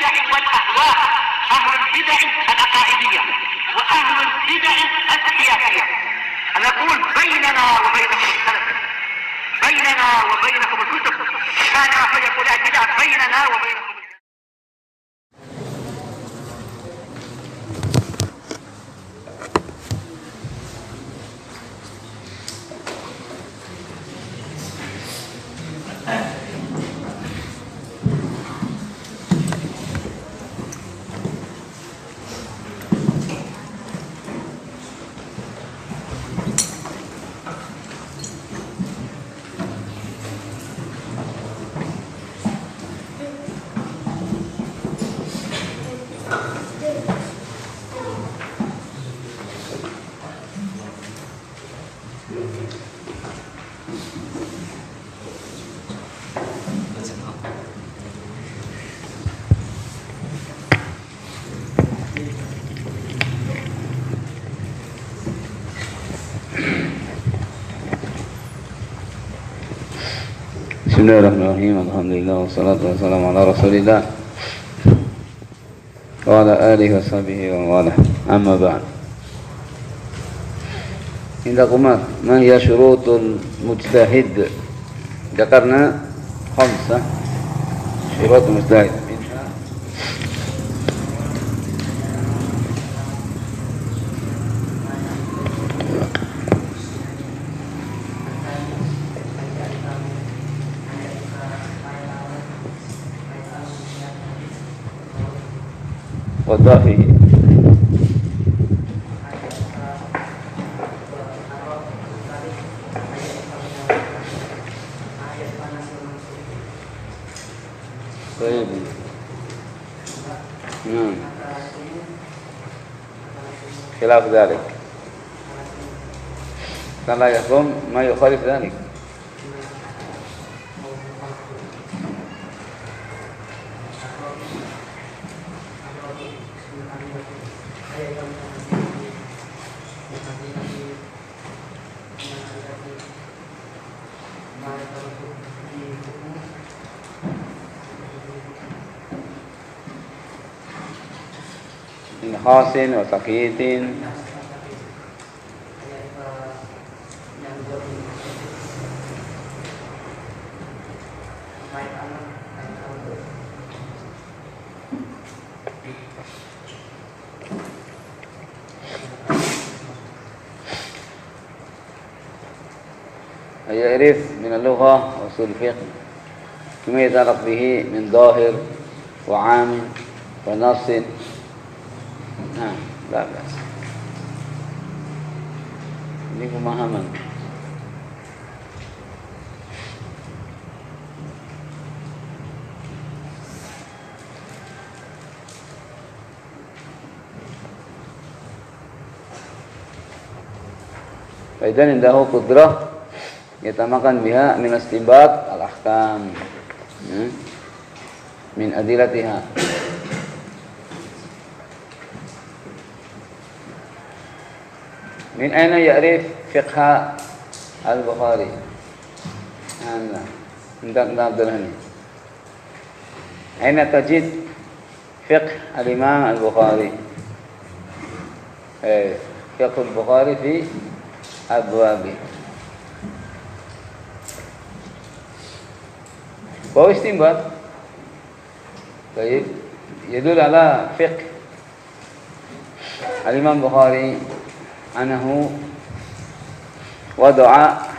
البدع والأهواء، أهل البدع العقائدية وأهل البدع السياسية. نقول بيننا وبينكم السلف، بيننا وبينكم الكتب، كان فيقول البدع بيننا وبينكم. Bismillahirrahmanirrahim. Alhamdulillah wassalatu wassalamu ala Rasulillah wa ala alihi washabihi wa wala. Amma ba'd. Indakum ma hiya syurutul mujtahid? Dzakarna khamsah syurutul mujtahid. وضعفه طيب خلاف ذلك فلا يحكم ما يخالف ذلك. Khasin wa taqiyatin يعرف من اللغة وأصول الفقه كما يتعلق به من ظاهر وعام ونص. La ba'as. Ini pemahaman. Faidan indahu qudrah yatamakan biha min istinbat al-ahkam min adilatiha. من أين يعرف فقه البخاري؟ عند عبد الغني. أين تجد فقه الإمام البخاري؟ فقه البخاري في أبوابه. وهو استنباط. طيب يدل على فقه الإمام البخاري أنه وضع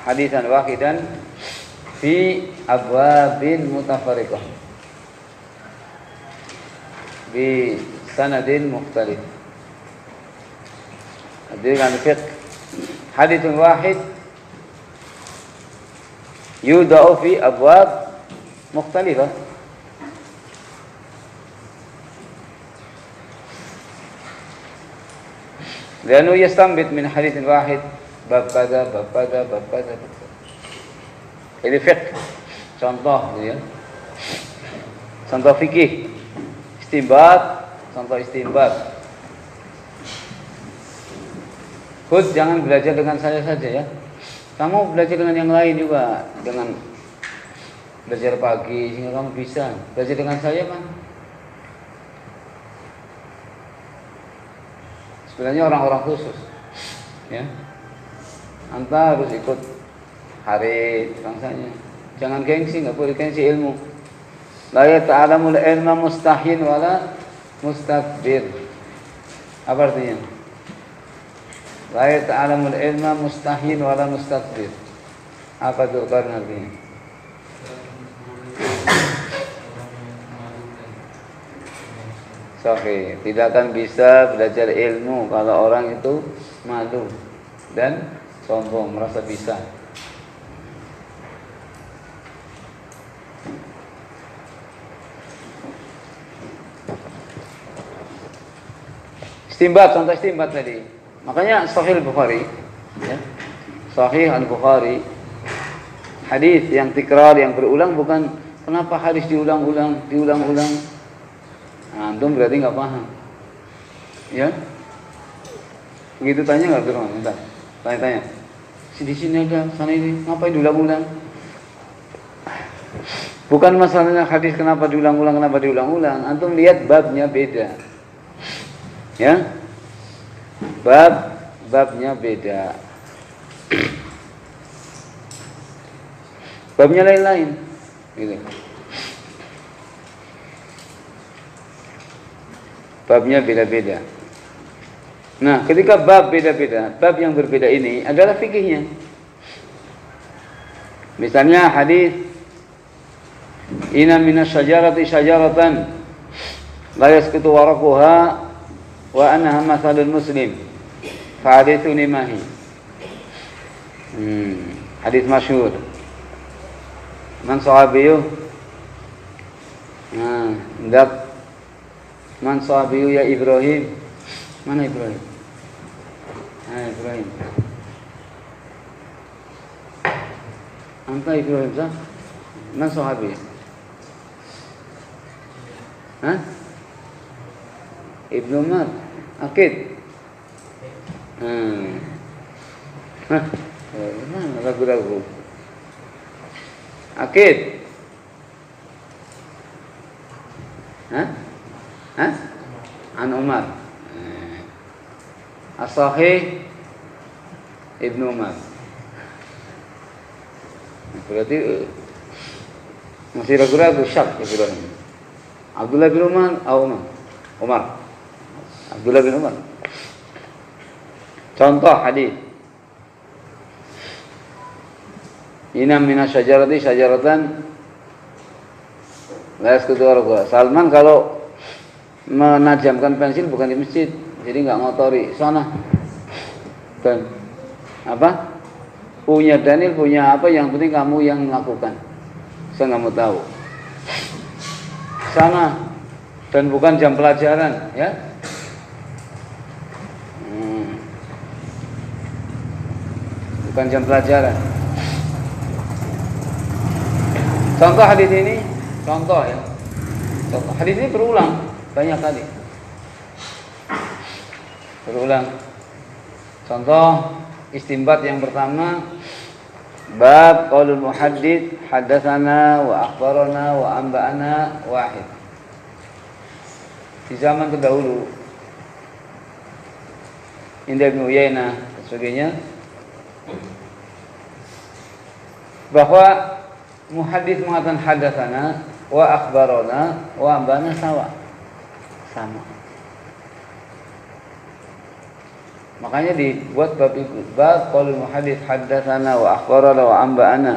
حديثا واحدا في أبواب متفرقة بسند مختلف. الدليل على الفقه حديث واحد يوضع في أبواب مختلفة. لأنه يستنبط من حديث واحد bab kada, bab kada, bab kada, bab kada. Ini fiqh. Contoh ya. Contoh fikih. Istinbat, contoh istinbat. Khud, jangan belajar dengan saya saja ya. Kamu belajar dengan yang lain juga, dengan belajar pagi sehingga kamu bisa belajar dengan saya kan. Sebenarnya orang-orang khusus. Ya. Anta harus ikut hari bangsanya. Jangan gengsi, nggak boleh gengsi ilmu. La yata'alamul ilma mustahin wala mustakbir. Apa artinya? La yata'alamul ilma mustahin wala mustakbir. Apa itu artinya? Sahih, tidak akan bisa belajar ilmu kalau orang itu malu dan sombong, merasa bisa. Istinbat, contoh istinbat tadi. Makanya Sahih Al-Bukhari, ya. Sahih Al-Bukhari, hadis yang tikrar, yang berulang, bukan kenapa hadis diulang-ulang. Nah, antum berarti nggak paham, ya? Begitu tanya nggak Firman? Bentar, tanya. Di sini ada, sana ini, ngapain diulang-ulang? Bukan masalahnya hadis kenapa diulang-ulang. Antum lihat babnya beda. Ya, babnya beda. Babnya lain-lain, gitu. Babnya beda-beda. Nah, ketika bab beda-beda, bab yang berbeda ini adalah fikihnya. Misalnya hadis inna minas syajarati syajaratan la yasqutu waraquha wa annaha mathalul muslim fahadithuni mahi. Hadis masyhur. Man sahabiyu? Man sahabiyu ya Ibrahim? Mana Ibrahim? Ibrahim. Anta Ibrahim sah? Man sahabi? Ibnu Umar. Akid. Ragu-ragu. Akid. An Umar. As-Sahih Ibnu Umar. Berarti masih ragu-ragu, syak Ibrahim. Abdullah bin Umar atau Umar? Abdullah bin Umar. Contoh hadis. Inna minas syajarati syajaratan la yasqutu waraquha. Salman kalau menajamkan pensil bukan di masjid, jadi nggak ngotori sana. Dan apa? Punya Daniel, punya apa, yang penting kamu yang melakukan. Saya nggak mau tahu. Sana, dan bukan jam pelajaran, ya. Bukan jam pelajaran. Contoh hadis ini, contoh ya. Contoh hadis ini berulang banyak kali. Berulang. Contoh istinbat yang pertama, bab qaulul muhaddits haddatsana wa akhbarana wa anba'ana wahid. Di zaman terdahulu Indah bin Uyainah dan sebagainya, bahwa muhaddits mengatakan haddatsana wa akhbarana wa anba'ana sama. Makanya dibuat bab itu, bab qaulul muhaddits haddatsana wa akhbarana wa anba'ana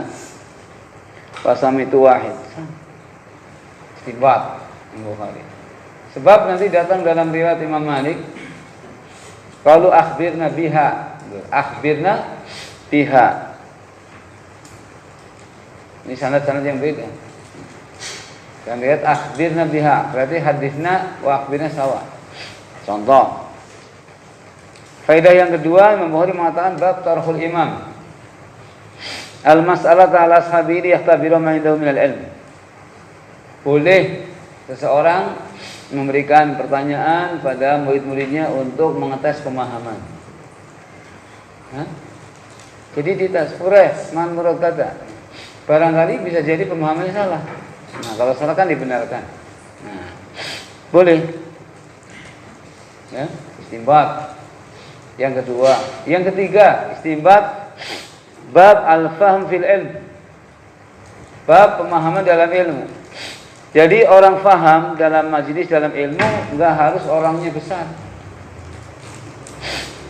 wa sami'tu wahid. Istinbat Bukhari. Sebab nanti datang dalam riwayat Imam Malik, qalu akhbirna biha. Akhbirna biha. Ini sanad-sanad yang beda. Dan lihat akhbirna biha, berarti hadisna wa akhbirna sawa. Contoh. Faedah yang kedua, Imam Bukhari mengatakan bab tarhul imam. Al-mas'alatu ala ashabihi yahtabiru ma indahu minal ilm. Boleh seseorang memberikan pertanyaan pada murid-muridnya untuk mengetes pemahaman. Jadi dites, man menurut kata. Barangkali bisa jadi pemahamannya salah. Nah, kalau salah kan dibenarkan. Nah, boleh. Ya, istinbat. Yang kedua, yang ketiga, istinbat bab al-fahm fil ilm. Bab pemahaman dalam ilmu. Jadi orang faham dalam majelis dalam ilmu enggak harus orangnya besar.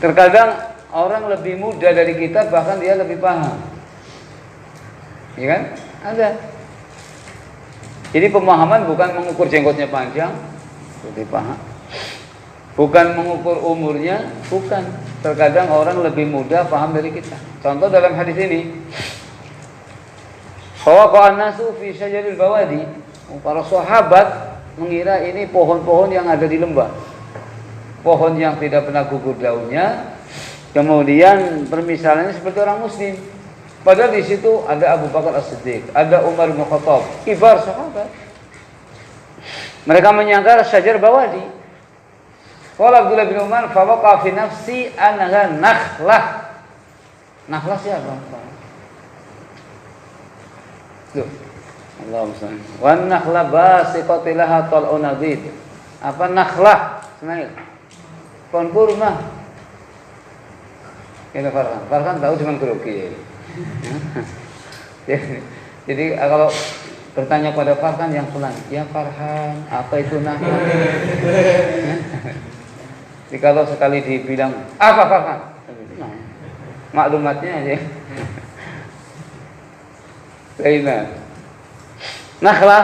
Terkadang orang lebih muda dari kita bahkan dia lebih paham. Ya kan? Ada. Jadi pemahaman bukan mengukur jenggotnya panjang, lebih paham. Bukan mengukur umurnya, bukan. Terkadang orang lebih muda paham dari kita. Contoh dalam hadis ini, fawaqa'an nasu fi syajaril bawadi. Para sahabat mengira ini pohon-pohon yang ada di lembah. Pohon yang tidak pernah gugur daunnya. Kemudian permisalannya seperti orang muslim. Padahal di situ ada Abu Bakar As-Siddiq, ada Umar bin Khattab, kibar sahabat. Mereka menyangka syajar bawadi. Qala Abdullah bin Umar, fa waqa fi nafsi annaha nakhlah. Nakhlah siapa? Tuh. Allahumma shalli. Wan nakhla basiqatilaha tal'un nadid. Apa nakhlah? Ismail. Pohon kurma. Ini Farhan tahu cuma keruki. Jadi kalau bertanya pada Farhan yang pelan, ya Farhan, apa itu nakhla? Jadi kalau sekali dibilang apa Farhan? Maklumatnya aja. Baiklah. Nakhlah.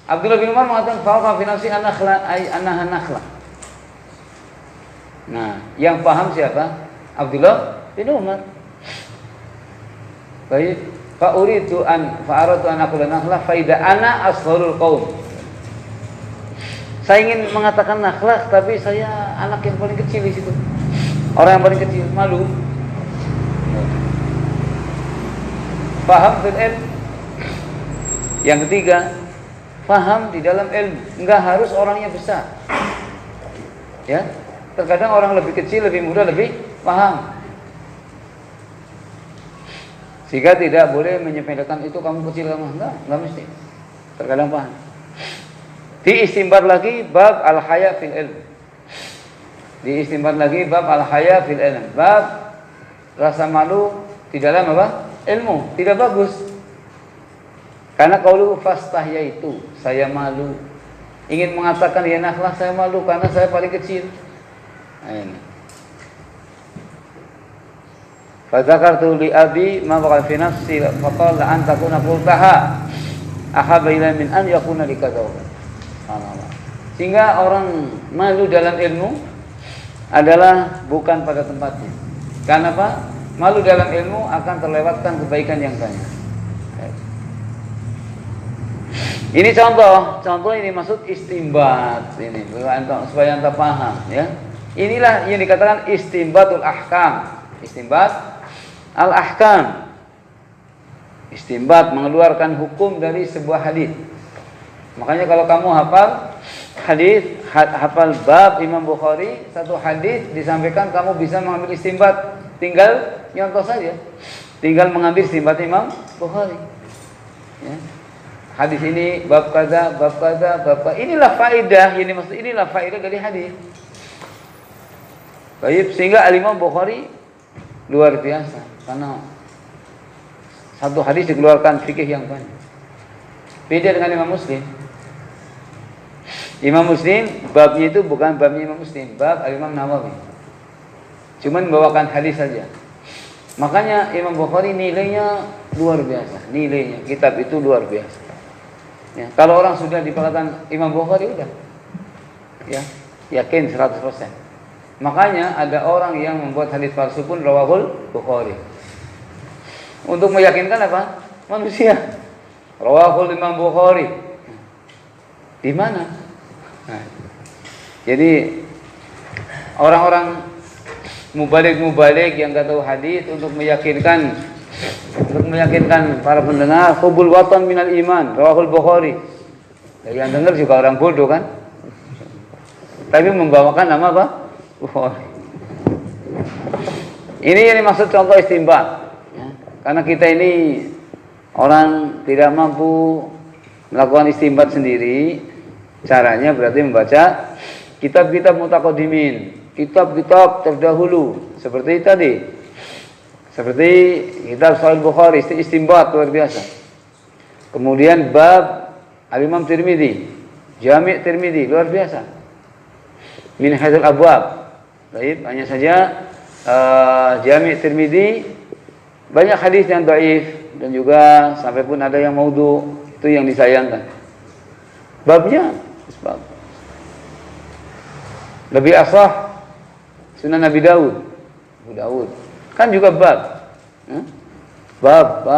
Abdullah bin Umar mengatakan fawaqa fi nafsi an-nakhla ay annaha nakhla. Nah, yang paham siapa? Abdullah bin Umar. Baik, fa uridu an fa aratu an aqula nakhla fa idza ana asgharul qaum. Saya ingin mengatakan nakhlah tapi saya anak yang paling kecil di situ. Orang yang paling kecil, malu. Paham fil ilm. Yang ketiga, paham di dalam ilmu. Enggak harus orangnya besar. Ya, terkadang orang lebih kecil, lebih muda, lebih paham. Sehingga tidak boleh menyepelekan itu kamu kecil kamu. Enggak mesti. Terkadang paham. Diistimbat lagi bab al-haya fil ilm. Diistimbat lagi bab al-haya fil ilm. Bab rasa malu di dalam apa? Ilmu. Tidak bagus. Karena qaulu fastahya itu saya malu. Ingin mengatakan ya nakhlah saya malu karena saya paling kecil. Ini. Fadzakartu li abi ma baqa fi nafsi faqala an takuna qultaha ahaba ila min an yakuna likadzau. Sehingga orang malu dalam ilmu adalah bukan pada tempatnya. Karena apa? Malu dalam ilmu akan terlewatkan kebaikan yang banyak. Ini contoh ini maksud istimbat ini supaya anda paham ya. Inilah yang dikatakan istimbatul ahkam. Istimbat al-ahkam. Istimbat mengeluarkan hukum dari sebuah hadis. Makanya kalau kamu hafal hadis, hafal bab Imam Bukhari, satu hadis disampaikan kamu bisa mengambil istimbat, tinggal nyontoh saja. Tinggal mengambil istimbat Imam Bukhari. Ya. Hadis ini bab kaza, bab kaza, bab kaza. Inilah faedah, ini maksud inilah faedah dari hadis. Baik, sehingga Imam Bukhari luar biasa karena satu hadis dikeluarkan fikih yang banyak. Beda dengan Imam Muslim. Imam Muslim babnya itu bukan babnya Imam Muslim, bab Imam Nawawi. Cuman membawakan hadis saja. Makanya Imam Bukhari nilainya luar biasa. Nilainya kitab itu luar biasa. Ya, kalau orang sudah dikatakan Imam Bukhari udah ya, yakin 100%. Makanya ada orang yang membuat hadis palsu pun rawahul Bukhari. Untuk meyakinkan apa? Manusia. Rawahul Imam Bukhari. Di mana? Nah, jadi orang-orang mubalik yang enggak tahu hadis untuk meyakinkan para pendengar hubul watan minal iman rawahul Bukhari. Yang dengar juga orang bodoh kan? Tapi membawakan nama apa? Bukhari. Ini yang dimaksud contoh istimbat. Ya. Karena kita ini orang tidak mampu melakukan istimbat sendiri. Caranya berarti membaca kitab-kitab mutaqaddimin. kitab-kitab terdahulu seperti tadi. Seperti kitab Sahih Bukhari, istinbat luar biasa. Kemudian bab Al-Imam Tirmidzi, Jami' Tirmidzi luar biasa. Min hadzal abwab. Baik, hanya saja Jami' Tirmidzi banyak hadis yang dhaif dan juga sampai pun ada yang maudhu, itu yang disayangkan. Babnya sebab lebih asah Sunan Nabi Daud. Abu Daud kan juga bab. Bab.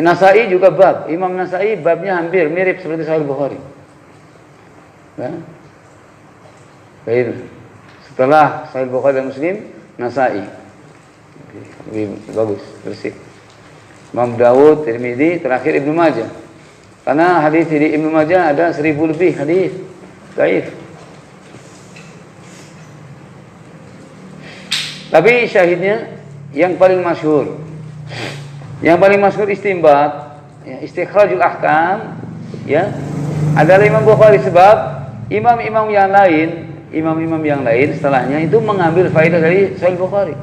Nasai juga bab. Imam Nasai babnya hampir mirip seperti Sahih Bukhari. Baik. Setelah Sahih Bukhari dan Muslim, Nasai. Lebih bagus, bersih. Imam Daud, Tirmidzi, terakhir Ibnu Majah. Karena hadis di Ibnu Majah ada 1000 lebih hadis dhaif. Tapi syahidnya yang paling masyhur. Yang paling masyhur istinbat, ya, istikhrajul ahkam, ya. Adalah Imam Bukhari sebab imam-imam yang lain setelahnya itu mengambil faedah dari Sahih Bukhari.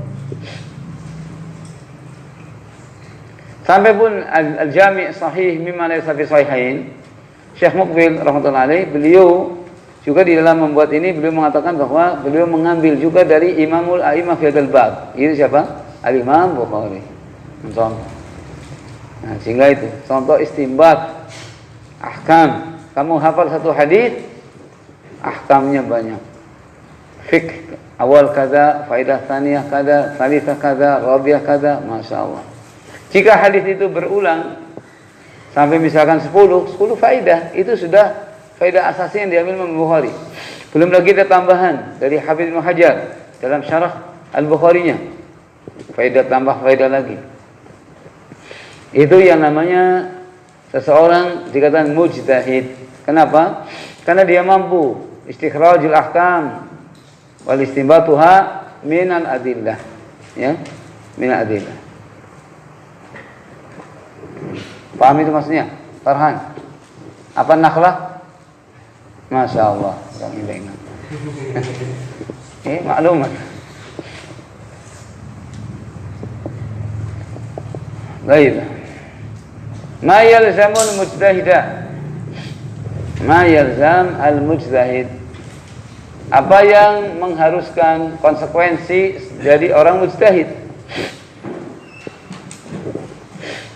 Sampai pun Al-Jami' Sahih mimma laysa fi sahihain, Syekh Muqbil rahmatullahi alaih, beliau juga di dalam membuat ini beliau mengatakan bahwa beliau mengambil juga dari Imamul A'imah fi hadzal bab. Ini siapa? Al-Imam Bukhari. Contoh. Nah, sehingga itu contoh istinbat ahkam. Kamu hafal satu hadis, ahkamnya banyak. Fiqh awal kada, faidah tsaniyah kada, tsalitsah kada, rabi'ah kada, masyaallah. Jika hadis itu berulang sampai misalkan 10 faedah, itu sudah faedah asasi yang diambil Imam Bukhari. Belum lagi ada tambahan dari Hafidz Ibnu Hajar dalam syarah Al-Bukharinya. Faedah tambah faedah lagi. Itu yang namanya seseorang dikatakan mujtahid. Kenapa? Karena dia mampu istikhrajul ahkam wal istinbatuha minal adillah. Ya, minal adillah. Paham itu maksudnya? Farhan. Apa nakhlah? Masya Allah, orang ini maklumat. Baik. Ma yalzamul mujtahidah. Ma yalzam al-mujtahid. Apa yang mengharuskan konsekuensi dari orang mujtahid?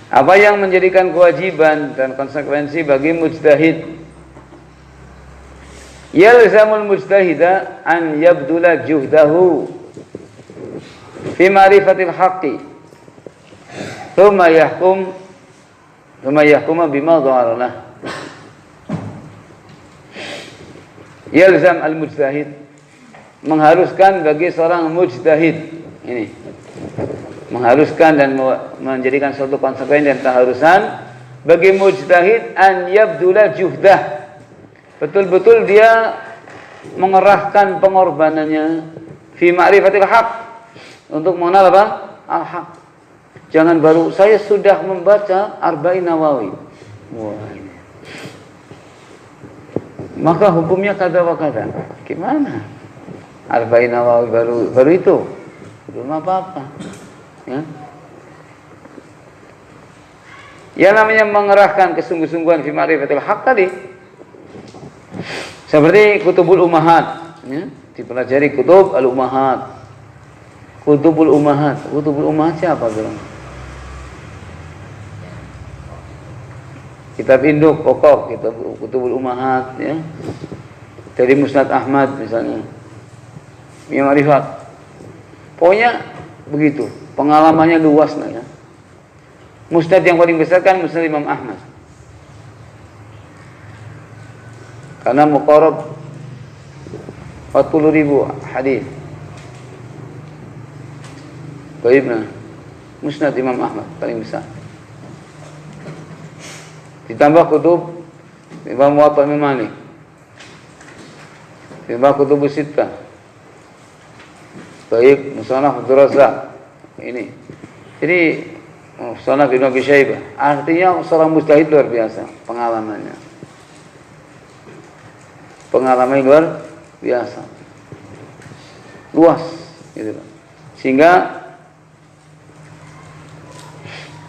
Apa yang menjadikan kewajiban dan konsekuensi bagi mujtahid? Yalzamul mujtahida an yabdula juhdahu fi ma'rifatil haqqi thumma yahkum bima dhahara lah. Yalzam al mujtahid, mengharuskan bagi seorang mujtahid, ini mengharuskan dan menjadikan suatu konsekuensi dan keharusan bagi mujtahid an yabdula juhdah, betul-betul dia mengerahkan pengorbanannya fi ma'rifatil haq, untuk mengenal apa? Al-haq. Jangan baru saya sudah membaca Arba'in Nawawi. Wah, ini. Maka hukumnya kada wa kada. Gimana? Arba'in Nawawi baru itu. Belum apa-apa. Ya. Yang namanya mengerahkan kesungguh-sungguhan fi ma'rifatil haq tadi, seperti Kutubul Ummahat, ya, dipelajari Kutub Al-Ummahat. Kutubul Ummahat siapa bilang? Kitab induk pokok, kitab Kutubul Ummahat, ya. Dari Musnad Ahmad misalnya. Imam Arifat. Pokoknya begitu, pengalamannya luas lah, ya. Musnad yang paling besar kan Musnad Imam Ahmad. Karena muqarrab 40.000 hadis. Baiklah, Musnad Imam Ahmad paling besar. Ditambah kutub Imam Muwatta Imam Malik. Ditambah kutub Sittah. Baik, Musannaf Abdul Razzaq. Ini. Jadi Musannaf Ibnu Abi Syaibah. Artinya seorang mujtahid luar biasa pengalamannya. Pengalaman luar biasa. luas gitu. Sehingga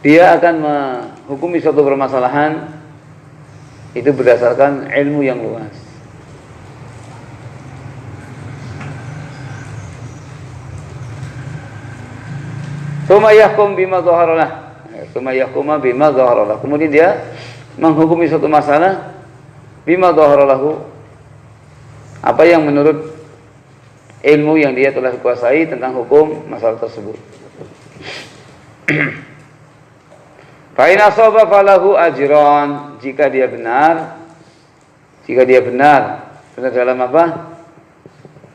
dia akan menghukumi suatu permasalahan itu berdasarkan ilmu yang luas. Tsumma yahkum bima dhaharalah. Tsumma yahkuma bima dhaharalah. Kemudian dia menghukumi suatu masalah bima dhaharalahu, apa yang menurut ilmu yang dia telah kuasai tentang hukum masalah tersebut. Fa in asaba falahu ajran, jika dia benar dalam apa?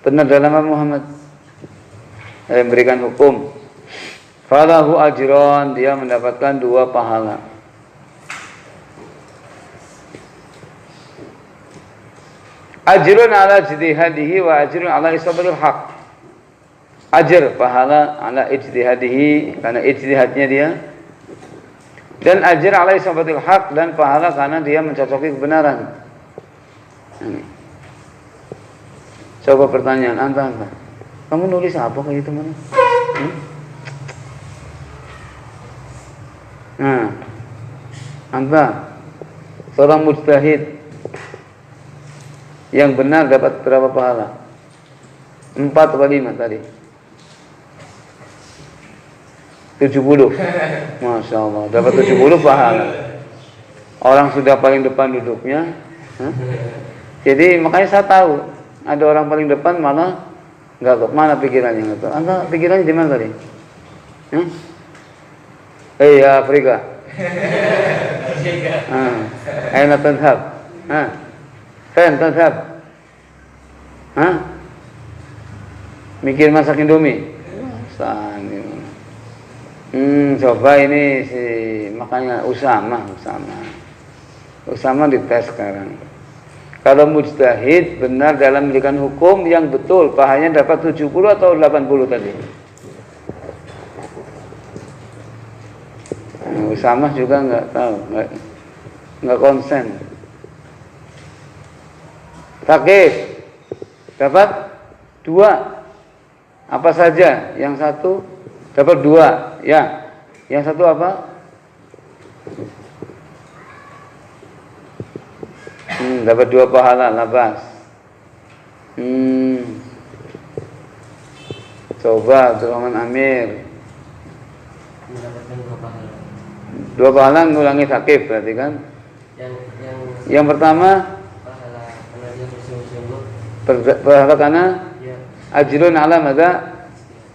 Benar dalam Muhammad memberikan hukum. Falahu ajran, dia mendapatkan 2 pahala. Ajrun ala ijtihadihi wa ajrun ala isabatil haq. Ajr, pahala ala ijtihadihi, karena ijtihadnya dia, dan ajr ala isabatil haq, dan pahala karena dia mencocoki kebenaran. Coba pertanyaan anta. Kamu nulis apa kayak itu mana? Nah, anta seorang mujtahid yang benar dapat berapa pahala? 4 atau 5 tadi? 70. Masya Allah, dapat 70 pahala. Orang sudah paling depan duduknya. Jadi makanya saya tahu ada orang paling depan malah nggak mana pikirannya gitu. Anda pikirannya di mana tadi? Ya Afrika. Aina tadhhab? Fan tadhhab? Mikir masak Indomie? Coba ini si makanya Usama dites sekarang. Kalau mujtahid benar dalam memberikan hukum yang betul, pahalanya dapat 70 atau 80 tadi? Usama juga nggak tahu, nggak konsen. Takif dapat 2. Apa saja? Yang satu dapat 2, ya. Yang satu apa? Dapat 2 pahala, labas. Coba Abdurrahman Amir. Mendapatkan 2 pahala ngulangi takif berarti kan? Yang pertama pahala karena dia bersungguh-sungguh. Pahala karena Ya. ajrun ala madza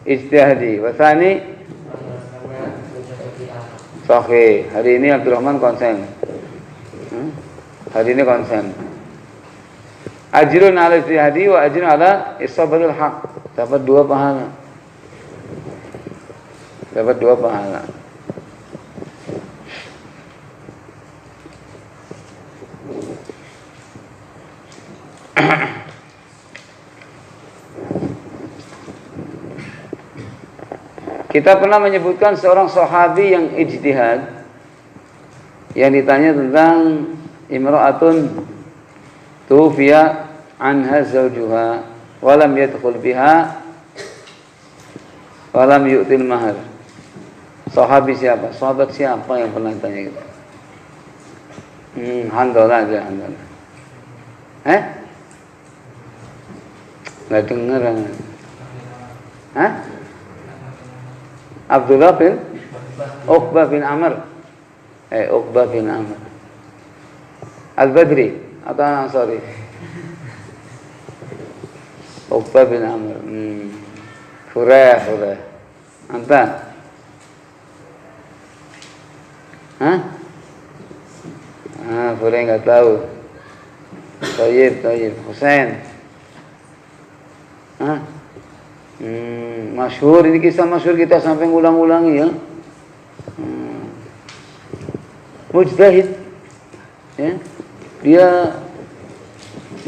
ijtihadi. Wa tsani Karena mencocoki arah. sahih. Hari ini Abdurrahman konsen. Hari ini konsen. Ajrun ala ijtihadi wa ajrun ala isabatul haq. Dapat 2 pahala. Dapat 2 pahala. Kita pernah menyebutkan seorang sahabi yang ijtihad, yang ditanya tentang imra'atun tufiya anha zawjuha wa lam yadkhul biha wa lam yu'til mahar. Sahabi siapa? Sahabat siapa yang pernah ditanya gitu? Handalah aja, Handalah. Nggak dengar. Abdullah bin Uqbah bin Amr. Uqbah bin Amr Al-Badri atau Ansari? Uqbah bin Amr. Furah. Anta? Furah nggak tahu. Tayyib. Husain. Masyhur, ini kisah masyhur kita sampai ngulang-ulangi ya. Mujtahid, ya, dia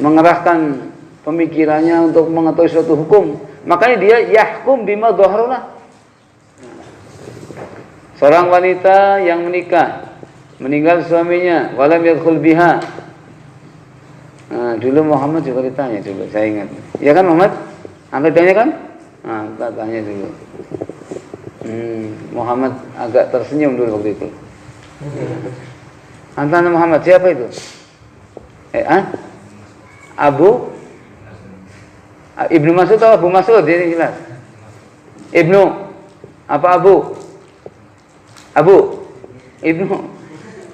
mengerahkan pemikirannya untuk mengetahui suatu hukum. Makanya dia yahkum bima dhaharalah. Seorang wanita yang menikah, meninggal suaminya, walam yadkhul biha. Dulu Muhammad juga ditanya dulu, saya ingat. Ya kan Muhammad? Anda ditanya kan? Nah, kita tanya dulu. Muhammad agak tersenyum dulu waktu itu. Antara Muhammad siapa itu? Ibnu Mas'ud atau Abu Mas'ud? Ini jelas. Ibnu apa Abu?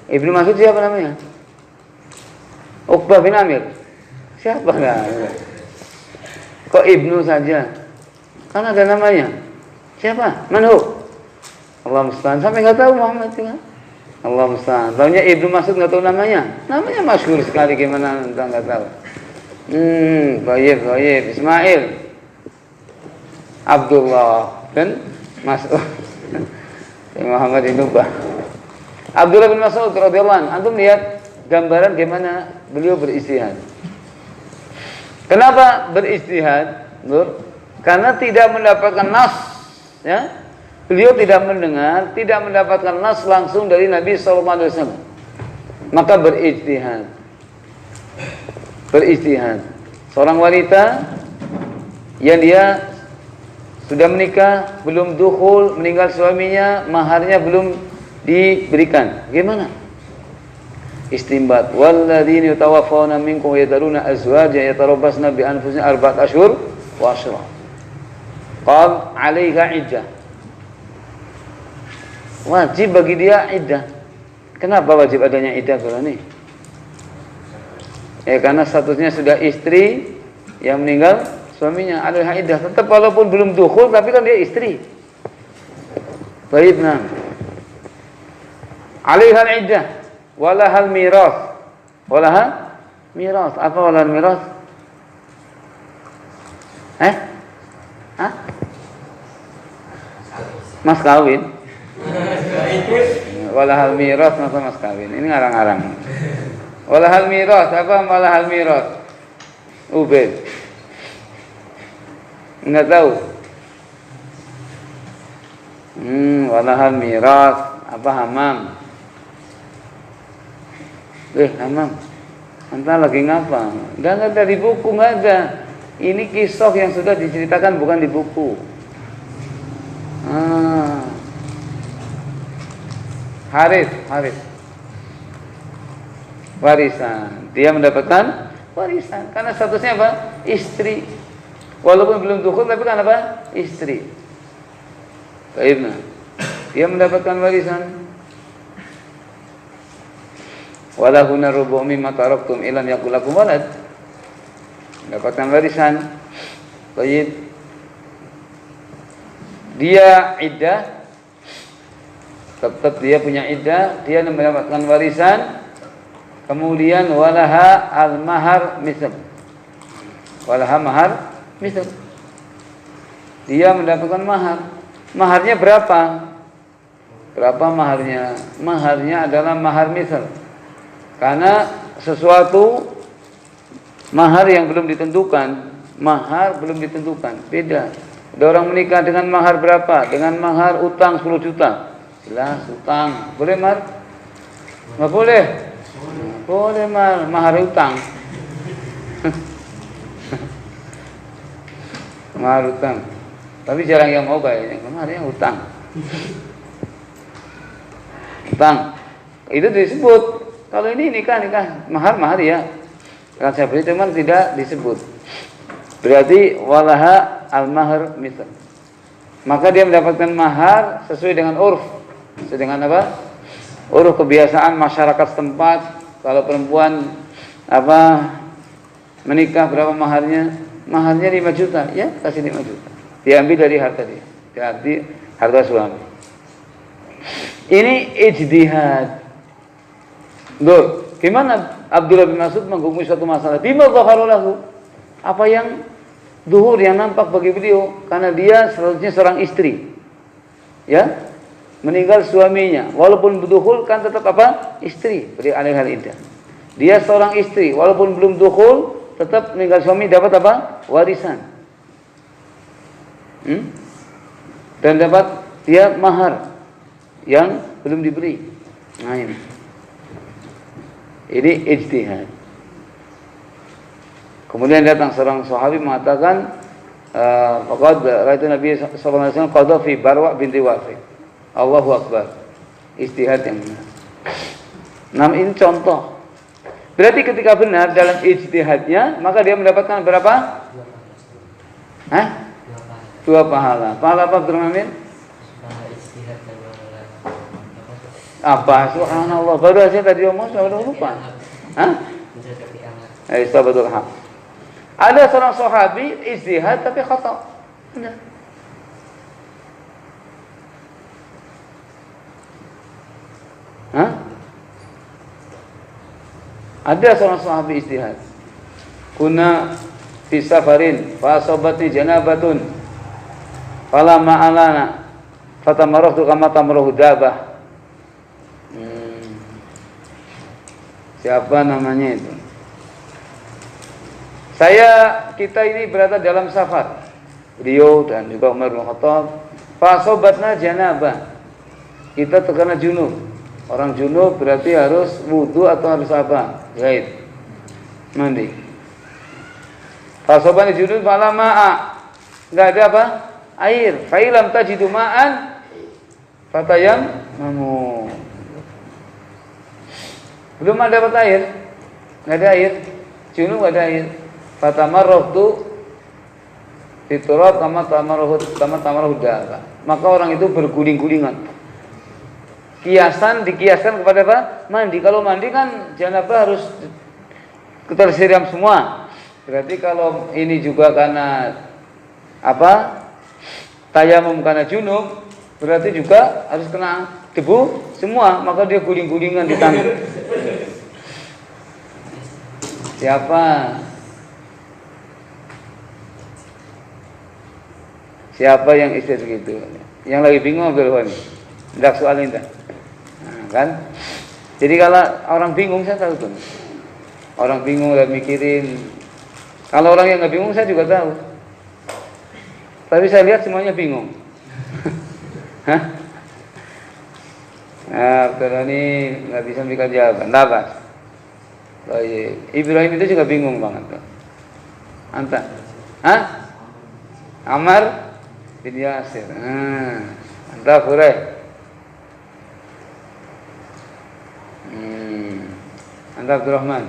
Ibnu Mas'ud siapa namanya? Uqbah bin Amir. Siapa enggak? Kok Ibnu saja? Kan ada namanya. Siapa? Manhu? Allah musta'an. Sampai enggak tahu Muhammad juga. Allah musta'an. Taunya Ibnu Mas'ud enggak tahu namanya. Namanya masyhur sekali, gimana enggak tahu. Baik. Ismail, Abdullah dan Mas'ud. Muhammad itu Abdullah bin Mas'ud radhiyallahu anhu. Antum lihat gambaran bagaimana beliau beristihad. Kenapa beristihad? Nur? Karena tidak mendapatkan nas, ya. Beliau tidak mendengar, tidak mendapatkan nas langsung dari Nabi SAW. Maka beristihad. Seorang wanita yang dia sudah menikah, belum dukhul, meninggal suaminya, maharnya belum diberikan. Bagaimana? Istinbat. Walladzina yatawaffawna minkum wa yadharuna azwajan yatarabbasna bi anfusihim arba'at ashhur wa ashra. Qad 'alaiha iddah. Wajib bagi dia iddah. Kenapa wajib adanya iddah kalau ini? Karena statusnya sudah istri yang meninggal suaminya, 'alaiha iddah. Tetap walaupun belum dukhul tapi kan dia istri. Baik, nah. 'Alaiha iddah. Walahal miras. Apa walahal miras? Mas kawin. Walahal miras masa mas kawin. Ini ngarang-ngarang. Walahal miras, apa walahal miras? Ubed. Enggak tahu. Walahal miras, apa hamam? Hamam, entah lagi ngapa? Enggak ada di buku, enggak ada. Ini kisah yang sudah diceritakan, bukan di buku. Harith. Warisan. Dia mendapatkan warisan karena statusnya apa? Istri. Walaupun belum dukhul tapi kan apa? Istri. Baiklah. Dia mendapatkan warisan. Walahunna rubu' mimma taraktum ilam yakul lakum walad. Mendapatkan warisan. Baik. Dia iddah. Tetap dia punya iddah, dia mendapatkan warisan. Kemudian walaha al-mahar misl. Walaha mahar misl. Dia mendapatkan mahar. Maharnya berapa? Berapa maharnya? Maharnya adalah mahar misl. Karena sesuatu mahar yang belum ditentukan, beda. Ada orang menikah dengan mahar berapa? Dengan mahar utang 10 juta. Jelas utang. Boleh mahar? Enggak boleh. Boleh mahar utang. Mahar utang. Tapi jarang yang mau kayaknya. Maharnya utang. Utang. Itu disebut. Kalau ini nikah mahar ya. Kan saya beri teman tidak disebut. Berarti walaha al-mahar misal. Maka dia mendapatkan mahar sesuai dengan urf. Sesuai dengan apa? Uruf kebiasaan masyarakat setempat. Kalau perempuan menikah berapa maharnya? Maharnya 5 juta, ya kasih 5 juta. Diambil dari harta dia. Dari harta suami. Ini ijtihad. Gimana Abdullah bin Mas'ud menghukumi suatu masalah? Bima dhahara lahu. Apa yang zuhur, yang nampak bagi beliau, karena dia seharusnya seorang istri. Ya? Meninggal suaminya, walaupun berdukhul kan tetap apa? Istri, beri alaihal iddah. Dia seorang istri, walaupun belum dukhul, tetap meninggal suami dapat apa? Warisan. Dan dapat dia mahar yang belum diberi. Nah ini ijtihad. Kemudian datang seorang sahabi mengatakan, Faqad ra'aitu Nabi sallallahu alaihi wasallam qadha fi Barwa binti Wafi. Allahu akbar. Ijtihad yang benar. Nah, ini contoh. Berarti ketika benar dalam ijtihadnya, maka dia mendapatkan berapa? Hah? 2 pahala. Pahala apa, Abdurrahman? Pahala ijtihad dan pahala Apa? Subhanallah. Baru aja tadi omong, saya udah lupa. Hah? mencapai amal. Istabatul haq. Ada seorang sahabi ijtihad tapi khata. Benar. Hah? Ada seorang sahabi ijtihad. Kuna fi safarin fa asabatni janabatun. Fala ma'alana fatamarahtu kama tamarahu dabah. Siapa namanya itu? Kita ini berada dalam safar. Beliau dan juga Umar bin Khattab. Fa asabatna janabah. Kita terkena junub. Orang junub berarti harus wudu atau harus apa? Haid. Mandi. Fasobani junub fala ma'a. Enggak ada apa? Air. Fa ilam tajidu ma'an fatayammamu. Belum ada dapat air. Enggak ada air. Junub enggak ada air. Fatamarrahtu fiturab kama tamarahu dala. Maka orang itu berguling-gulingan. Dikiaskan kepada apa? Mandi. Kalau mandi kan janabah harus tersiram semua. Berarti kalau ini juga karena apa? Tayamum karena junub, berarti juga harus kena debu semua. Maka dia guling-gulingan di tangan. Siapa? Siapa yang istri begitu? Yang lagi bingung Abdul Ghani? Tidak soal ini. Nah, kan? Jadi kalau orang bingung saya tahu tuh. Orang bingung dan mikirin. Kalau orang yang nggak bingung saya juga tahu. Tapi saya lihat semuanya bingung. Hah? Nah, Abdul Ghani nggak bisa memberikan jawaban. Labas. Oh, iya. Ibrahim itu juga bingung banget tuh. Anta? Hah? Amar bin Yasir. Anta Furai. Anta Abdurrahman.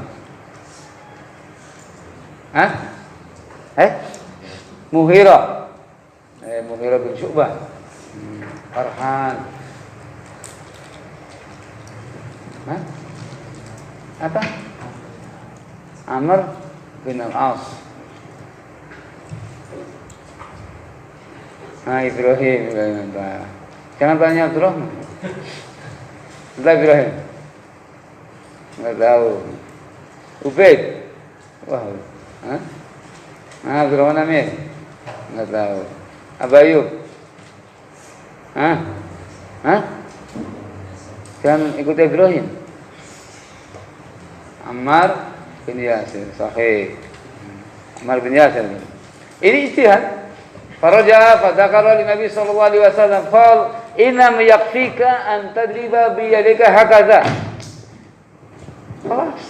Hah? Muhira. Muhira bin Syu'bah. Farhan. Hah? Apa? Amr bin Al-As. Ibrahim. Jangan tanya Abdurrahman. Entah Ibrahim. Nggak tahu. Ubaid. Wah. Hah? Abdurrahman Amir. Nggak tahu. Abayub. Hah? Jangan ikut Ibrahim. Ammar bin Yasir. Sahih. Ammar bin Yasir. Ini ijtihad. Faraja fadzakara li Nabi sallallahu alaihi wasallam qal inna yakfika an tadriba bi yadika hakaza. Kelas.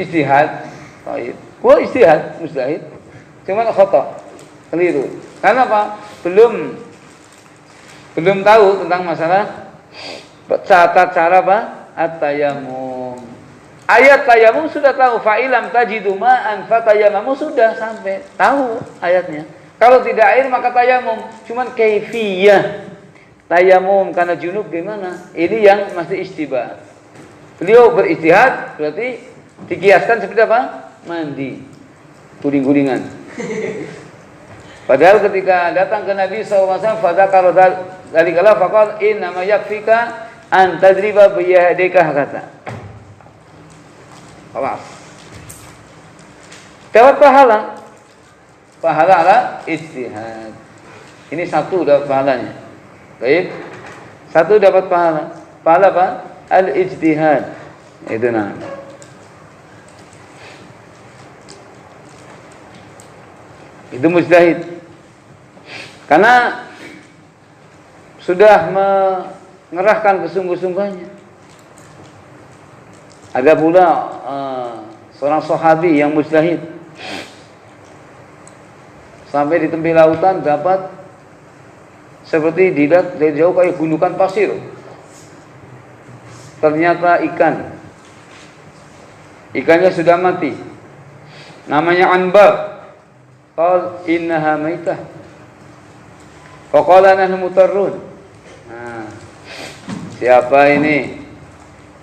Ijtihad. Baik. Gua ijtihad mustahid. Cuma khata. Keliru. Karena apa? Belum tahu tentang masalah tata cara apa? At-tayammum. Ayat tayamum sudah tahu, fa'ilam tajidu ma'an fatayammamu sudah sampai tahu ayatnya. Kalau tidak air maka tayamum. Cuman kaifiyah tayamum karena junub gimana? Ini yang masih istibah. Beliau berijtihad berarti dikiaskan seperti apa? Mandi. Guling-gulingan. Padahal ketika datang ke Nabi SAW, fadzakara dzalika faqala inna ma yakfika an tadriba bi yadika hakata. Kelas. Dapat pahala ala ijtihad. Ini satu dapat pahalanya. Baik. Satu dapat pahala. Pahala apa? Al-ijtihad. Itu nah. Itu mujtahid. Karena sudah mengerahkan kesungguh-sungguhannya. Ada pula seorang sahabi yang mujtahid. Sampai di tepi lautan dapat seperti dilihat dari jauh kayak gundukan pasir. Ternyata ikannya sudah mati. Namanya Anbar. Qal innaha maitah. Faqala nahnu mutarrun. Nah, siapa ini?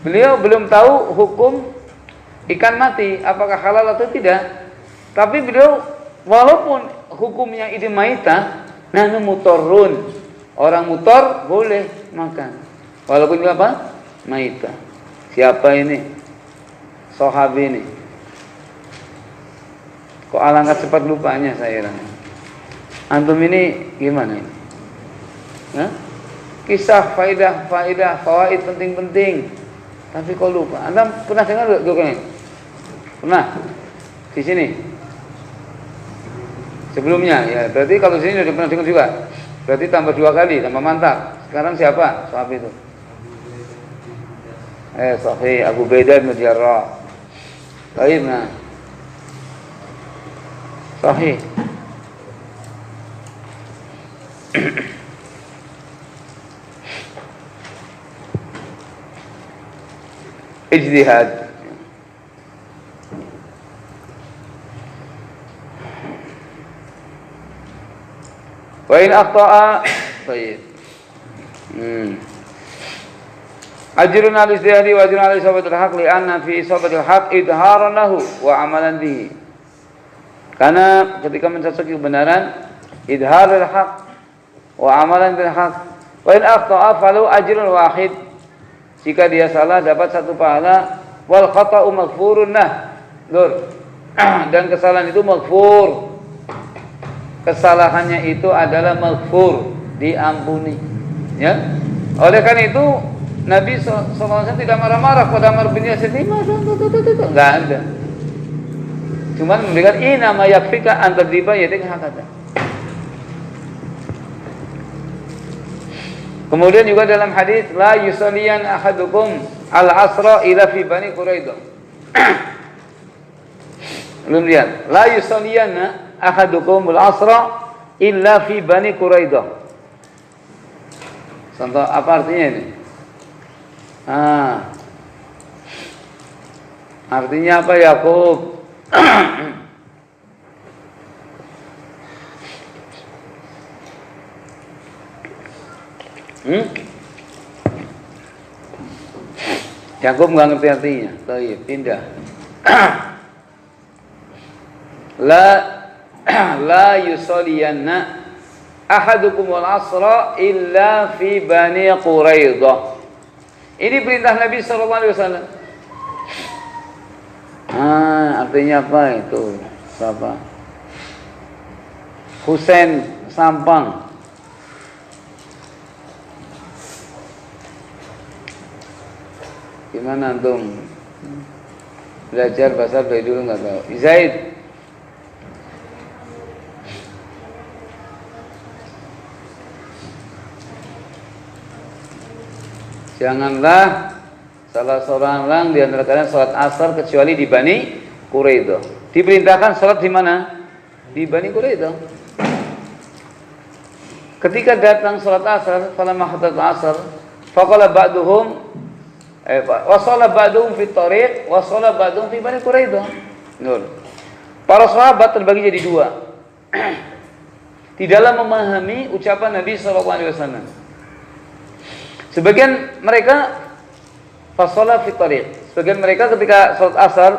Beliau belum tahu hukum ikan mati apakah halal atau tidak. Tapi beliau walaupun hukumnya ini maitah, nahnu mutarrun. Orang mutar boleh makan. Walaupun apa? Maitah. Siapa ini? Sahabi ini. Kok alangkah cepat lupanya saya heran. Antum ini gimana ini? Hah? Kisah faedah, fawaid penting-penting. Tapi kok lupa? Anda pernah dengar enggak? Pernah? Di sini? Sebelumnya ya, berarti kalau di sini sudah pernah dengar juga. Berarti tambah 2 kali, tambah mantap. Sekarang siapa? Sahabat itu. Sahih Abu Ubaidah bin Jarrah. Baik, nah. Sahih. Ijtihad. Wa in akhta'a baik. Ajrun al-ijtihadi wa ajrun al-isabatul haq li anna fi isabatul haq idharan lahu wa amalan bihi. Karena ketika mencocoki kebenaran idharul haq wa amalan bil haq. Wa in akhta'a falu ajrun wahid. Jika dia salah dapat 1 pahala wal khata'u maghfurun nah. Dan kesalahan itu maghfur. Kesalahannya itu adalah maghfur, diampuni. Ya. Oleh karena itu Nabi SAW tidak marah-marah pada Ammar bin Yasir. Enggak ada. Cuma memberikan inama yakfika an tadriba yadika hakata. Kemudian juga dalam hadis la yusalliyan ahadukum al-asra ila fi bani Quraidah. Belum lihat. La yusalliyan ahadukum al-asra illa fi bani Quraidah. Contoh apa artinya ini? Artinya apa Yakub? Yakub nggak ngerti artinya. Baik, pindah. La yusalliyanna ahadukum al-asra illa fi bani Quraidah. Ini perintah Nabi SAW. Artinya apa itu? Siapa? Husain Sampang. Gimana antum? Belajar bahasa dari dulu nggak tahu. Zaid. Janganlah salah seorang di antara kalian salat asar kecuali di Bani Quraidah. Diperintahkan salat di mana? Di Bani Quraidah. Ketika datang salat asar, falamma hadat asar, faqala ba'duhum wa shalla ba'duhum fi tariq wa shalla ba'duhum fi Bani Quraidah. Para sahabat terbagi jadi 2. Di dalam memahami ucapan Nabi SAW. Sebagian mereka fasala fi tariq. Sebagian mereka ketika salat asar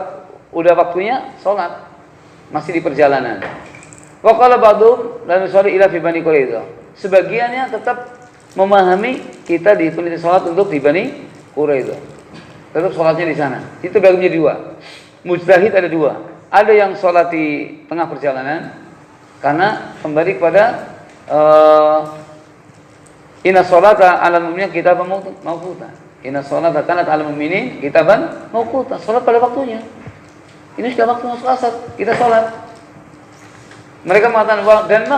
udah waktunya salat masih di perjalanan. Wa qala ba'dhum la nusalli ila fi Bani Quraidah. Sebagiannya tetap memahami kita dihitung salat untuk di Bani Quraidah. Tetap salatnya di sana. Itu bagi menjadi 2. Mujtahid ada 2. Ada yang salat di tengah perjalanan karena kembali kepada inna sholata 'alal mu'minina kitaban mawquta. Inna sholata kanat 'alal mu'minina kitaban mawquta. Salat pada waktunya. Ini sudah waktu masuk asar, kita salat. Mereka mengatakan dan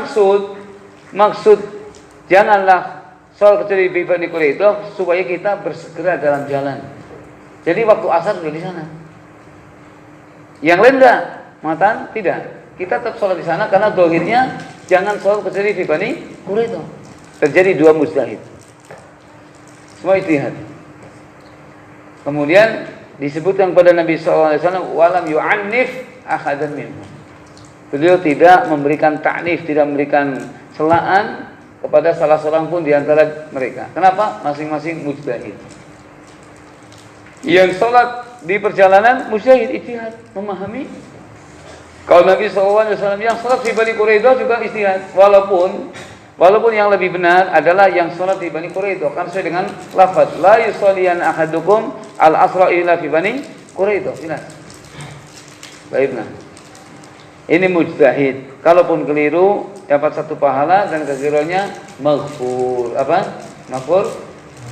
maksud janganlah salat kecuali di Bani Quraidah supaya kita bersegera dalam jalan. Jadi waktu asar sudah di sana. Yang lain enggak, mengatakan tidak. kita tetap sholat di sana karena dohirnya jangan sholat kecuali di Bani Quraidah. Terjadi dua mujtahid. Semua ijtihad. Kemudian disebutkan kepada Nabi SAW, walam yu'annif ahadan minhum. Beliau tidak memberikan ta'nif, tidak memberikan celaan kepada salah seorang pun di antara mereka. Kenapa? Masing-masing mujtahid. Yang sholat di perjalanan mujtahid ijtihad, memahami. Kalau Nabi SAW yang sholat di Bani Quraidah juga ijtihad, walaupun yang lebih benar adalah yang sholat di Bani Quraidah, kan sesuai dengan lafaz la yusalliyan ahadukum al-asra illa fi Bani Quraidah. Baiklah. Ini mujtahid. Kalaupun keliru dapat satu pahala dan kekeliruannya maghfur. Apa? Maghfur,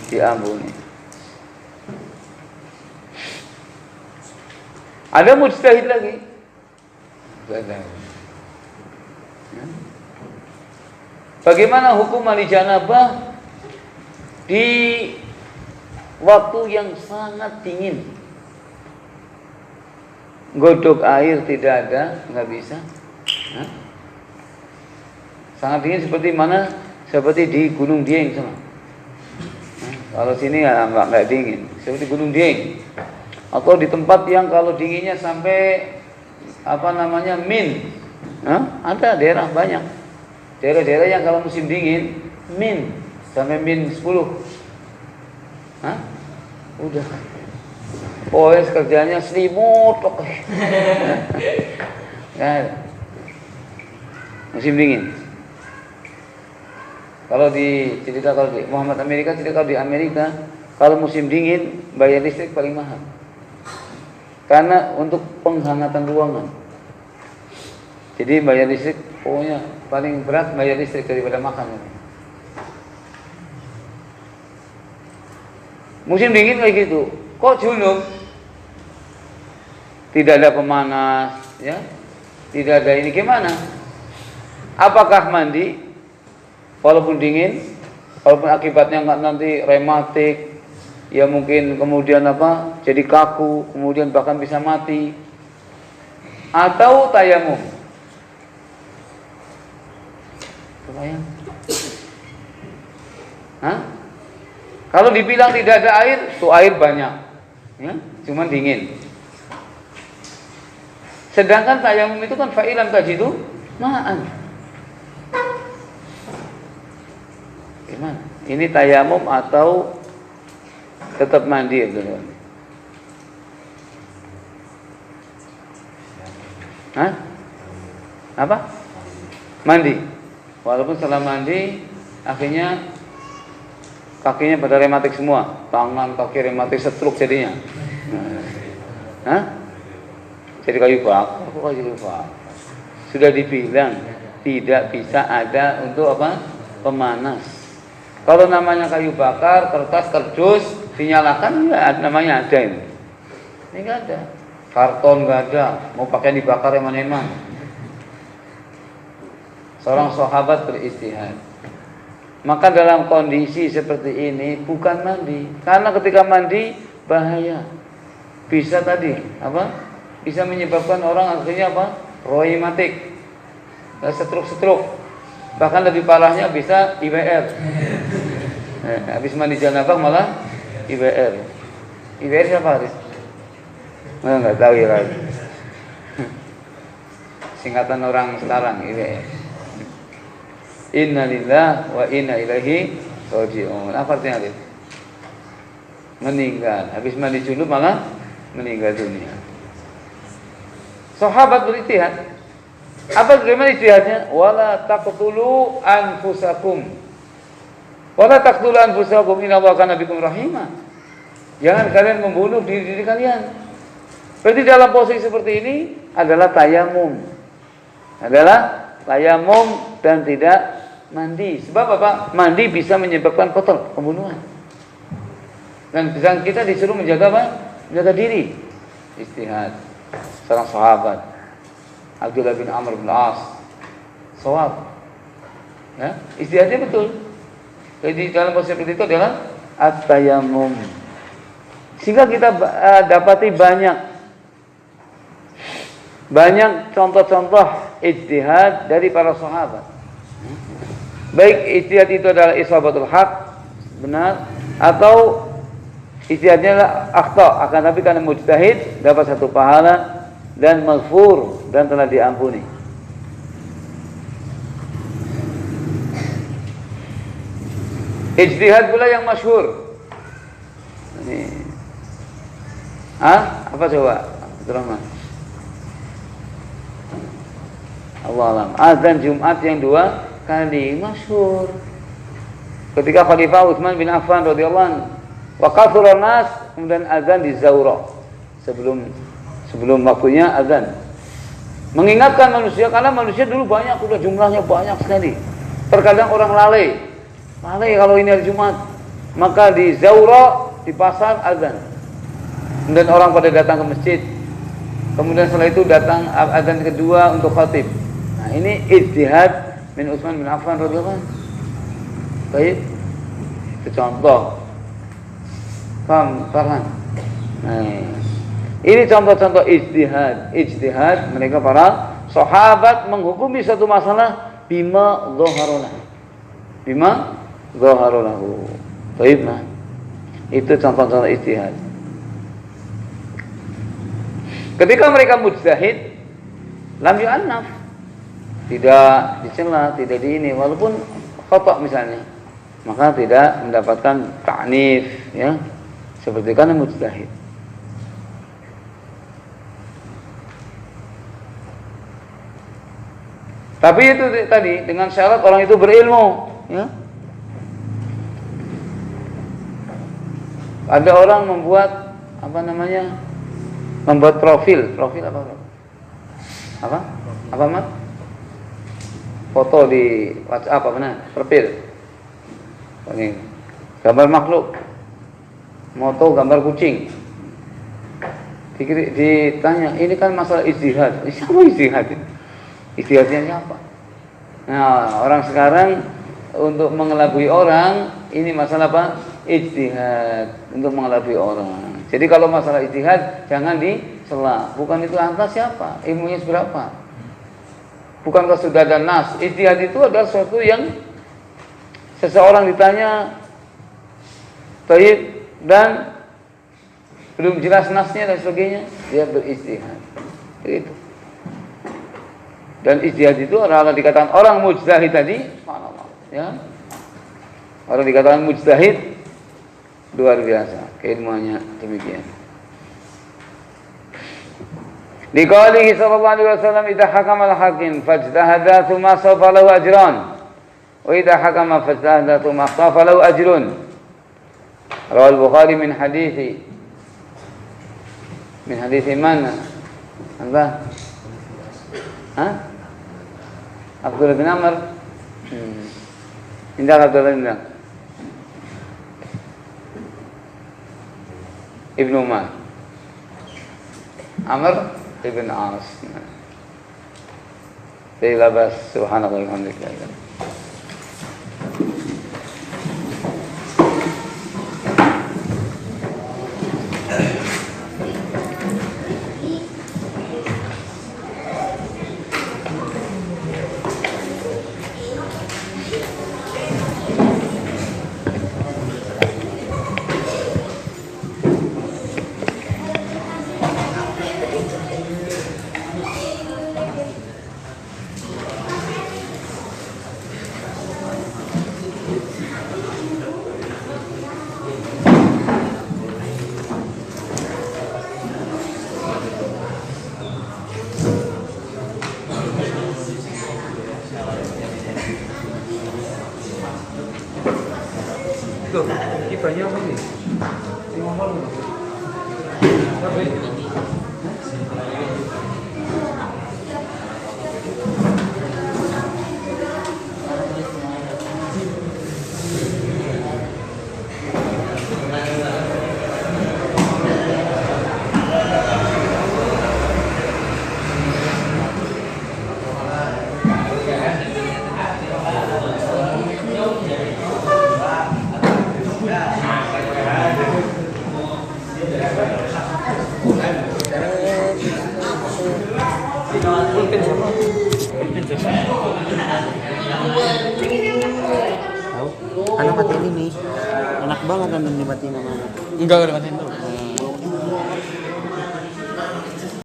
diampuni. Ada mujtahid lagi. Bagaimana hukum mandi janabah di waktu yang sangat dingin? Godok air tidak ada, nggak bisa. Sangat dingin seperti mana? Seperti di Gunung Dieng sama. Kalau sini nggak dingin, seperti Gunung Dieng. Atau di tempat yang kalau dinginnya sampai min. Ada daerah banyak. Daerah-daerah yang kalau musim dingin min sampai min 10. Udah. Pokoknya kerjanya selimut ya. Musim dingin. Kalau di Muhammad Amerika, kalau di Amerika, kalau musim dingin bayar listrik paling mahal. Karena untuk penghangatan ruangan. Jadi bayar listrik pokoknya paling berat bayar listrik daripada makan. Musim dingin kayak gitu. Kok junub? Tidak ada pemanas, ya. Tidak ada ini, gimana? Apakah mandi walaupun dingin, walaupun akibatnya nggak nanti rematik, ya mungkin kemudian jadi kaku, kemudian bahkan bisa mati, atau tayamum? Kebayang? Kalau dibilang tidak ada air, tuh air banyak, ya, cuman dingin. Sedangkan tayamum itu kan fa'ilam tajidu ma'an. Gimana? Ini tayamum atau tetap mandi ya, teman-teman? Apa? Mandi. Walaupun setelah mandi akhirnya kakinya pada rematik semua, tangan kaki rematik, stroke jadinya. Jadi kayu bakar, sudah dibilang tidak bisa ada untuk pemanas. Kalau namanya kayu bakar, kertas, kardus dinyalakan, ya namanya ada ini. Ini nggak ada. Karton nggak ada. Mau pakai dibakar eman-eman. Seorang sahabat beristihad. Maka dalam kondisi seperti ini bukan mandi, karena ketika mandi bahaya. Bisa bisa menyebabkan orang akhirnya rheumatik, stroke. Bahkan lebih parahnya bisa IBR. Habis mandi janabah malah IBR. IBR siapa Haris? Nggak tahu ya. Singkatan orang sekarang IBR. Inna lillah wa inna ilaihi raji'un. Apa artinya Haris? Meninggal. Habis mandi junub malah meninggal dunia. Sahabat berijtihad. Apa bagaimana ijtihadnya? Wala taqtulu anfusakum. Wala taqtulu anfusakum innallaha kana bikum rahima. Jangan kalian membunuh diri kalian. Berarti dalam posisi seperti ini adalah tayamum. Dan tidak mandi. Sebab apa? Mandi bisa menyebabkan kotor, pembunuhan. Dan kita disuruh menjaga menjaga diri. Ijtihad seorang sahabat Abdullah bin Amr bin As, shawab, ya, ijtihadnya betul. Jadi dalam posisi seperti itu adalah at-tayammum. Sehingga kita dapati banyak banyak contoh-contoh ijtihad dari para sahabat. Baik ijtihad itu adalah isabatul haq, benar, atau ijtihadnya adalah akhta, akan tapi karena mujtahid dapat satu pahala dan maghfur dan telah diampuni. Ijtihad pula yang masyhur. Ini apa coba? Abdurrahman. Allah alam. Azan Jumat yang 2 kali masyhur. Ketika Khalifah Utsman bin Affan radhiyallahu anhu wa kathura nas, kemudian azan di Zaura sebelum waktunya azan. Mengingatkan manusia karena manusia dulu banyak, udah jumlahnya banyak sekali. Terkadang orang lalai kalau ini hari Jumat, maka di Zaura di pasar azan. Kemudian orang pada datang ke masjid. Kemudian setelah itu datang azan kedua untuk khatib. Nah, ini ijtihad min Utsman bin Affan radhiyallahu anhu. Baik. Itu contoh. Paham? Nah, ini contoh-contoh ijtihad mereka para sahabat menghukumi satu masalah bima dhaharolahu. Baik, nah. Itu contoh-contoh ijtihad. Ketika mereka mujtahid, lam yu'annaf, tidak dicela, tidak diini, walaupun khata misalnya, maka tidak mendapatkan ta'nif, ya, seperti karena mujtahid. Tapi itu tadi dengan syarat orang itu berilmu, ya. Ada orang membuat membuat profil apa Mat? Foto di WhatsApp profil. Ini gambar makhluk, moto gambar kucing. Ditanya, ini kan masalah ijtihad. Siapa ijtihad ini? Ijtihadnya siapa? Nah, orang sekarang untuk mengelabui orang, ini masalah apa? Ijtihad, untuk mengelabui orang. Jadi kalau masalah ijtihad jangan dicela. Bukan itu lantas siapa? Ilmunya seberapa? Bukankah sudah ada nas? Ijtihad itu adalah sesuatu yang seseorang ditanya taib dan belum jelas nasnya dan sebagainya, dia berijtihad. Itu. Dan ijtihad itu adalah dikatakan orang mujtahid tadi, subhanallah, ya. Orang dikatakan mujtahid luar biasa keilmuannya demikian. Di qaulihi sallallahu alaihi wasallam, idza hakama al-hakim fajtahada thumma safa lahu ajran wa idza hakama fajtahada thumma safa lahu ajrun. Rawal Bukhari min hadithi mana? Apa? Abdullah bin Amr. Indah Abdullah bin Amr. Ibnu Umar, Amr ibn As. Bila bas, subhanallah walhamdulillah. Loh, kiprahnya apa nih? Bukan. Tahu? Anak mati ini nih. Enak banget kan dimatiin sama anak. Enggak ada matiin tuh.